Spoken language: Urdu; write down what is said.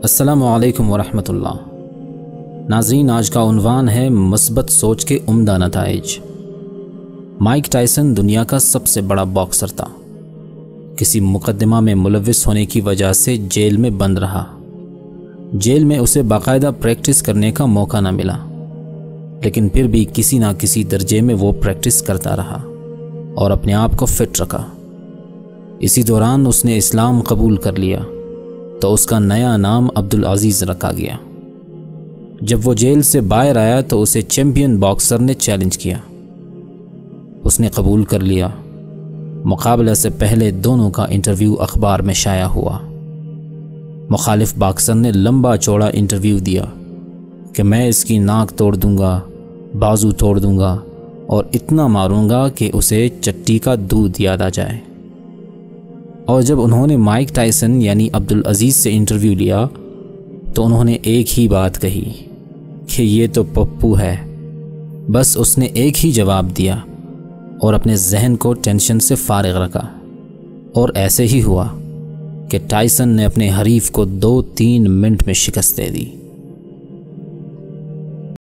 السلام علیکم ورحمۃ اللہ۔ ناظرین، آج کا عنوان ہے مثبت سوچ کے عمدہ نتائج۔ مائک ٹائسن دنیا کا سب سے بڑا باکسر تھا۔ کسی مقدمہ میں ملوث ہونے کی وجہ سے جیل میں بند رہا۔ جیل میں اسے باقاعدہ پریکٹس کرنے کا موقع نہ ملا، لیکن پھر بھی کسی نہ کسی درجے میں وہ پریکٹس کرتا رہا اور اپنے آپ کو فٹ رکھا۔ اسی دوران اس نے اسلام قبول کر لیا تو اس کا نیا نام عبدالعزیز رکھا گیا۔ جب وہ جیل سے باہر آیا تو اسے چیمپئن باکسر نے چیلنج کیا۔ اس نے قبول کر لیا۔ مقابلہ سے پہلے دونوں کا انٹرویو اخبار میں شائع ہوا۔ مخالف باکسر نے لمبا چوڑا انٹرویو دیا کہ میں اس کی ناک توڑ دوں گا، بازو توڑ دوں گا اور اتنا ماروں گا کہ اسے چٹی کا دودھ یاد آ جائے۔ اور جب انہوں نے مائک ٹائسن یعنی عبدالعزیز سے انٹرویو لیا تو انہوں نے ایک ہی بات کہی کہ یہ تو پپو ہے۔ بس اس نے ایک ہی جواب دیا اور اپنے ذہن کو ٹینشن سے فارغ رکھا، اور ایسے ہی ہوا کہ ٹائسن نے اپنے حریف کو 2-3 منٹ میں شکست دے دی۔